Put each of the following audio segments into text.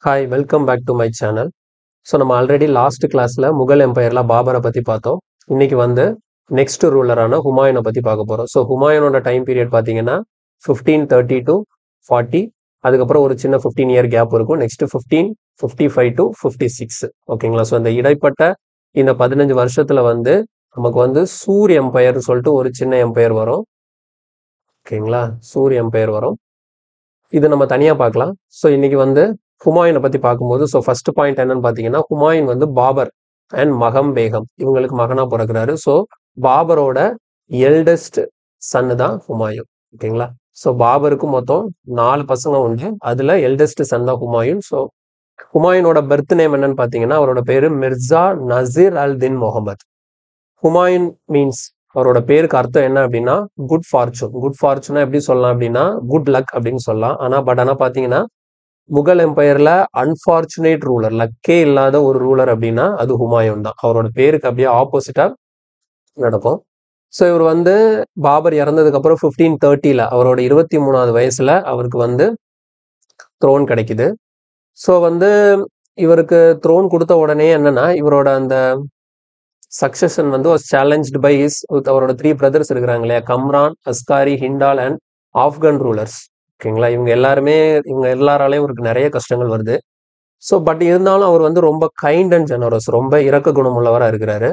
Hi welcome back to my channel. So நம்ம already last கிளாஸில் முகல் எம்பையரில் பாபரை பற்றி பார்த்தோம். இன்னைக்கு வந்து நெக்ஸ்ட் ரூலரான ஹுமாயூனை பற்றி பார்க்க போகிறோம். ஸோ ஹுமாயூனோட டைம் பீரியட் பார்த்தீங்கன்னா 1530 to 40. அதுக்கப்புறம் ஒரு சின்ன 15 இயர் கேப் இருக்கும். Next 1555 to 56. ஓகேங்களா? ஸோ இந்த இடைப்பட்ட இந்த 15 வருஷத்தில் வந்து நமக்கு வந்து சூர் எம்பையர்னு சொல்லிட்டு ஒரு சின்ன எம்பையர் வரும். ஓகேங்களா? சூர் எம்பையர் வரும். இது நம்ம தனியாக பார்க்கலாம். ஸோ இன்னைக்கு வந்து ஹுமாயூனை பற்றி பார்க்கும்போது ஸோ ஃபர்ஸ்ட் பாயிண்ட் என்னன்னு பார்த்தீங்கன்னா, ஹுமாயூன் வந்து பாபர் அண்ட் மகம் பேகம் இவங்களுக்கு மகனாக பிறக்கிறாரு. ஸோ பாபரோட எல்டஸ்ட் சன்னு தான் ஹுமாயூன். ஓகேங்களா? ஸோ பாபருக்கு மொத்தம் 4 பசங்க உண்டு. அதில் எல்டஸ்ட் சன் தான் ஹுமாயூன். ஸோ ஹுமாயூனோட பர்த் நேம் என்னன்னு பார்த்தீங்கன்னா, அவரோட பேரு மிர்சா நசீர் அல் தின் முகமது. ஹுமாயூன் மீன்ஸ் அவரோட பேருக்கு அர்த்தம் என்ன அப்படின்னா குட் ஃபார்ச்சூன். குட் ஃபார்ச்சூனா எப்படி சொல்லலாம் அப்படின்னா குட் லக் அப்படின்னு சொல்லலாம். ஆனால் பார்த்தீங்கன்னா முகல் எம்பையர்ல அன்பார்ச்சுனேட் ரூலர், லக்கே இல்லாத ஒரு ரூலர் அப்படின்னா அது ஹுமாயூன் தான். அவரோட பேருக்கு அப்படியே ஆப்போசிட்டா நடக்கும். ஸோ இவர் வந்து பாபர் இறந்ததுக்கு அப்புறம் 1530 அவரோட 23வது வயசுல அவருக்கு வந்து த்ரோன் கிடைக்குது. ஸோ வந்து இவருக்கு த்ரோன் கொடுத்த உடனே என்னன்னா இவரோட அந்த சக்சஷன் வந்து வாஸ் சேலஞ்ச்டு பை அவரோட 3 பிரதர்ஸ் இருக்கிறாங்க இல்லையா, கம்ரான், அஸ்காரி, ஹிண்டால் அண்ட் ஆப்கன் ரூலர்ஸ். ஓகேங்களா? இவங்க எல்லாராலையும் இவருக்கு நிறைய கஷ்டங்கள் வருது. ஸோ பட் இருந்தாலும் அவர் வந்து ரொம்ப கைண்ட் அண்ட் ஜெனரஸ், ரொம்ப இரக்க குணம் உள்ளவராக இருக்கிறாரு.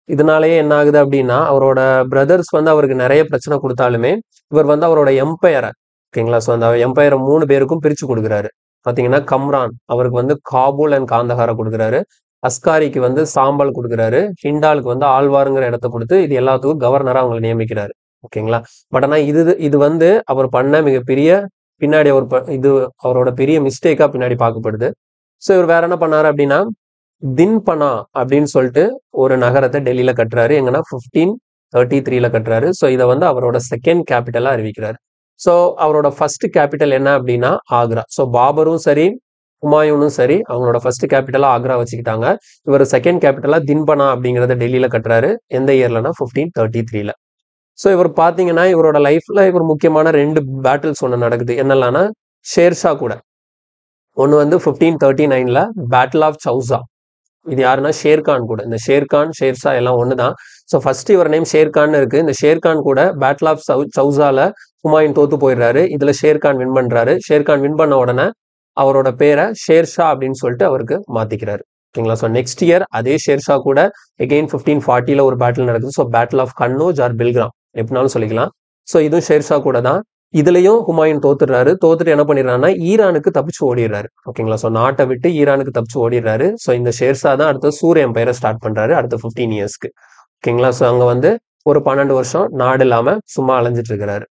இதனாலேயே என்ன ஆகுது அப்படின்னா அவரோட பிரதர்ஸ் வந்து அவருக்கு நிறைய பிரச்சனை கொடுத்தாலுமே இவர் வந்து அவரோட எம்பையரை, ஓகேங்களா, ஸோ அந்த எம்பையரை 3 பேருக்கும் பிரிச்சு கொடுக்குறாரு. பார்த்தீங்கன்னா கம்ரான் அவருக்கு வந்து காபூல் அண்ட் காந்தஹாரை கொடுக்குறாரு, அஸ்காரிக்கு வந்து சாம்பல் கொடுக்குறாரு, ஹிண்டாலுக்கு வந்து ஆழ்வாருங்கிற இடத்த கொடுத்து இது எல்லாத்துக்கும் கவர்னரா அவங்களை நியமிக்கிறாரு. ஓகேங்களா? பட் ஆனால் இது வந்து அவர் பண்ண மிகப்பெரிய பின்னாடி இது அவரோட பெரிய மிஸ்டேக்கா பின்னாடி பார்க்கப்படுது. ஸோ இவர் வேற என்ன பண்ணாரு அப்படின்னா தின்பனா அப்படின்னு சொல்லிட்டு ஒரு நகரத்தை டெல்லியில கட்டுறாரு. எங்கன்னா 1533 கட்டுறாரு. ஸோ இதை வந்து அவரோட செகண்ட் கேபிட்டலா அறிவிக்கிறாரு. ஸோ அவரோட ஃபர்ஸ்ட் கேபிட்டல் என்ன அப்படின்னா ஆக்ரா. ஸோ பாபரும் சரி ஹுமாயூனும் சரி அவங்களோட ஃபர்ஸ்ட் கேபிட்டலா ஆக்ரா வச்சுக்கிட்டாங்க. இவர் செகண்ட் கேபிட்டலா தின்பனா அப்படிங்கிறத டெல்லியில கட்டுறாரு. எந்த இயர்லனா 1533. ஸோ இவர் பார்த்தீங்கன்னா இவரோட லைஃப்ல இவர் முக்கியமான 2 பேட்டில்ஸ் ஒன்று நடக்குது. என்னெல்லாம்னா ஷேர்ஷா கூட. ஒன்று வந்து 1539 பேட்டில் ஆஃப் சௌசா. இது யாருன்னா ஷேர்கான் கூட. இந்த ஷேர்கான் ஷேர்ஷா எல்லாம் ஒன்று தான். ஸோ ஃபர்ஸ்ட் இவர் நேம் ஷேர்கான் இருக்கு. இந்த ஷேர்கான் கூட பேட்டில் ஆஃப் சௌசால ஹுமாயூன் தோத்து போயிடுறாரு. இதுல ஷேர்கான் வின் பண்றாரு. ஷேர்கான் வின் பண்ண உடனே அவரோட பேரை ஷேர்ஷா அப்படின்னு சொல்லிட்டு அவருக்கு மாத்திக்கிறாரு. ஓகேங்களா? ஸோ நெக்ஸ்ட் இயர் அதே ஷேர்ஷா கூட எகெயின் 1540 ஒரு பேட்டில் நடக்குது. So battle of Kannauj or Bilgram எப்படினாலும் சொல்லிக்கலாம். ஸோ இதுவும் ஷேர்ஷா கூட தான். இதுலயும் ஹுமாயூன் தோத்துடுறாரு. தோத்துட்டு என்ன பண்ணிடுறாருன்னா ஈரானுக்கு தப்பிச்சு ஓடிடுறாரு. ஓகேங்களா? ஸோ நாட்டை விட்டு ஈரானுக்கு தப்பிச்சு ஓடிடுறாரு. ஸோ இந்த ஷேர்ஷா தான் அடுத்த சூரிய எம்பையரை ஸ்டார்ட் பண்றாரு அடுத்த 15 இயர்ஸ்க்கு. ஓகேங்களா? ஸோ அங்க வந்து ஒரு 12 வருஷம் நாடு இல்லாம சும்மா அலைஞ்சிட்டு இருக்கிறாரு.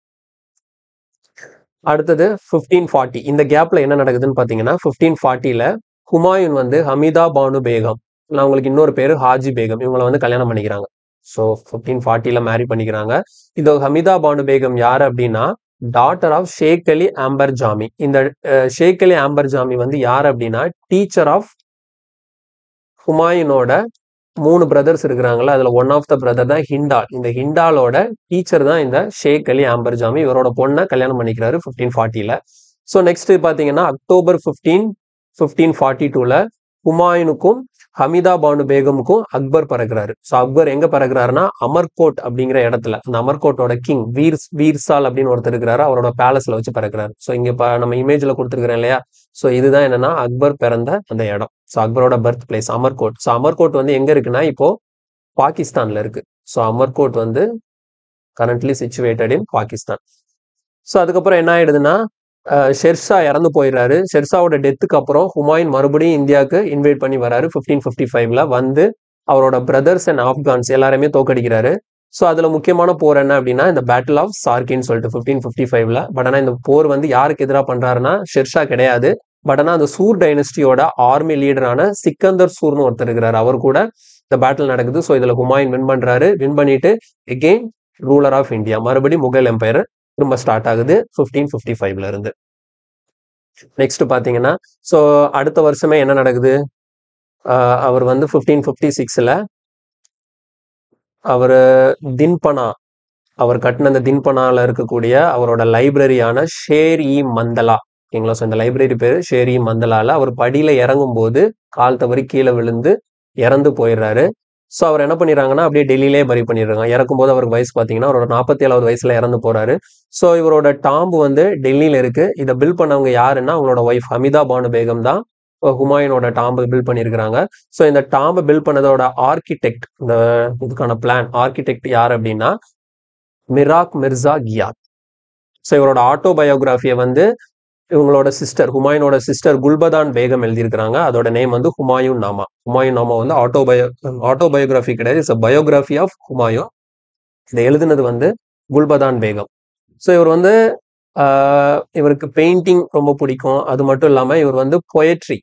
அடுத்தது 1540. இந்த கேப்ல என்ன நடக்குதுன்னு பாத்தீங்கன்னா 1540 ஹுமாயூன் வந்து ஹமிதா பானு பேகம், அவங்களுக்கு இன்னொரு பேரு ஹாஜி பேகம், இவங்களை வந்து கல்யாணம் பண்ணிக்கிறாங்க. ஸோ 1540 மேரி பண்ணிக்கிறாங்க. இந்த ஹமிதா பானு பேகம் யாரு அப்படின்னா டாட்டர் ஆஃப் ஷேக் அலி ஆம்பர் ஜாமி. இந்த ஷேக் அலி ஆம்பர் ஜாமி வந்து யார் அப்படின்னா டீச்சர் ஆஃப் ஹுமாயூனோட 3 பிரதர்ஸ் இருக்கிறாங்களா, அதுல ஒன் ஆஃப் த பிரதர் தான் ஹிண்டால். இந்த ஹிண்டாலோட டீச்சர் தான் இந்த ஷேக் அலி ஆம்பர் ஜாமி. இவரோட பொண்ணை கல்யாணம் பண்ணிக்கிறாரு 1540. ஸோ நெக்ஸ்ட் பாத்தீங்கன்னா அக்டோபர் 1542 ஹுமாயூனுக்கும் ஹமிதா பானு பேகமுக்கும் அக்பர் பிறகுறாரு. ஸோ அக்பர் எங்க பிறகுறாருன்னா அமர்கோட் அப்படிங்கிற இடத்துல, அந்த அமர்கோட்டோட கிங் வீர்சால் அப்படின்னு ஒருத்தர் இருக்கிறாரு, அவரோட பேலஸ்ல வச்சு பிறகுறாரு. ஸோ இங்க நம்ம இமேஜ்ல கொடுத்துருக்கிறேன் இல்லையா, ஸோ இதுதான் என்னன்னா அக்பர் பிறந்த அந்த இடம். ஸோ அக்பரோட birth place Amarkot. So Amarkot வந்து எங்க இருக்குன்னா இப்போ பாகிஸ்தான்ல இருக்கு. ஸோ அமர்கோட் வந்து currently situated in Pakistan. So அதுக்கப்புறம் என்ன ஆயிடுதுன்னா ஷெர்ஷா இறந்து போயிடுறாரு. ஷெர்ஷாவோட டெத்துக்கு அப்புறம் ஹுமாயூன் மறுபடியும் இந்தியாவுக்கு இன்வைட் பண்ணி வராரு. 1555 வந்து அவரோட பிரதர்ஸ் அண்ட் ஆப்கான்ஸ் எல்லாருமே தோக்கடிக்கிறாரு. ஸோ அதுல முக்கியமான போர் என்ன அப்படின்னா இந்த பேட்டில் ஆஃப் சார்கின்னு சொல்லிட்டு 1555. பட் ஆனால் இந்த போர் வந்து யாருக்கு எதிராக பண்றாருன்னா ஷெர்ஷா கிடையாது. பட் ஆனால் அந்த சூர் டைனஸ்டியோட ஆர்மி லீடரான சிக்கந்தர் சூர்னு ஒருத்தர் இருக்கிறாரு, அவர் கூட இந்த பேட்டில் நடக்குது. ஸோ இதுல ஹுமாயூன் வின் பண்றாரு. வின் பண்ணிட்டு எகெயின் ரூலர் ஆஃப் இந்தியா, மறுபடியும் முகல் எம்பையர் திரும்ப ஸ்டார்ட் ஆகுது 1555 இருந்து. நெக்ஸ்ட் பாத்தீங்கன்னா ஸோ அடுத்த வருஷமே என்ன நடக்குது, அவர் வந்து 1556 அவர் தின்பனா, அவர் கட்டின அந்த தின்பனால இருக்கக்கூடிய அவரோட லைப்ரரியான ஷேர் இ மந்தலா ஓகேங்களா? ஸோ இந்த லைப்ரரி பேர் ஷேரி மந்தலால. அவர் படியில இறங்கும்போது கால் தவறி கீழே விழுந்து இறந்து போயிடுறாரு. ஸோ அவர் என்ன பண்ணிடுறாங்கன்னா அப்படியே டெல்லியிலே பறி பண்ணிடுறாங்க. இறக்கும்போது அவருக்கு வயசு பார்த்தீங்கன்னா அவரோட 47வது வயசுல இறந்து போறாரு. ஸோ இவரோட டாம்பு வந்து டெல்லியில இருக்கு. இதை பில் பண்ணவங்க யாருன்னா அவங்களோட ஒய்ஃப் ஹமிதா பானு பேகம் தான் ஹுமாயூனோட டாம்பு பில் பண்ணியிருக்கிறாங்க. ஸோ இந்த டாம்பை பில் பண்ணதோட ஆர்கிடெக்ட், இந்த இதுக்கான பிளான் ஆர்கிடெக்ட் யார் அப்படின்னா மிராக் மிர்சா கியாத். ஸோ இவரோட ஆட்டோபயோகிராஃபியை வந்து இவங்களோட சிஸ்டர் ஹுமாயூனோட சிஸ்டர் குல்பதான் பேகம் எழுதியிருக்கிறாங்க. அதோட நேம் வந்து ஹுமாயூன் நாமா. ஹுமாயூன் நாமா வந்து ஆட்டோபயோகிராஃபி கிடையாது, இட்ஸ் பயோகிராஃபி ஆஃப் ஹுமாயூன். இதை எழுதுனது வந்து குல்பதான் பேகம். ஸோ இவர் வந்து இவருக்கு பெயிண்டிங் ரொம்ப பிடிக்கும். அது மட்டும் இல்லாமல் இவர் வந்து பொயட்ரி,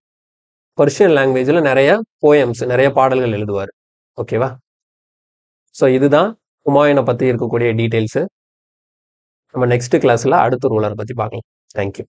பர்ஷியன் லாங்குவேஜில் நிறைய போயம்ஸ், நிறைய பாடல்கள் எழுதுவார். ஓகேவா? ஸோ இதுதான் ஹுமாயூனை பற்றி இருக்கக்கூடிய டீட்டெயில்ஸு. நம்ம நெக்ஸ்ட் கிளாஸில் அடுத்த ரூலரை பற்றி பார்க்கலாம். தேங்க்யூ.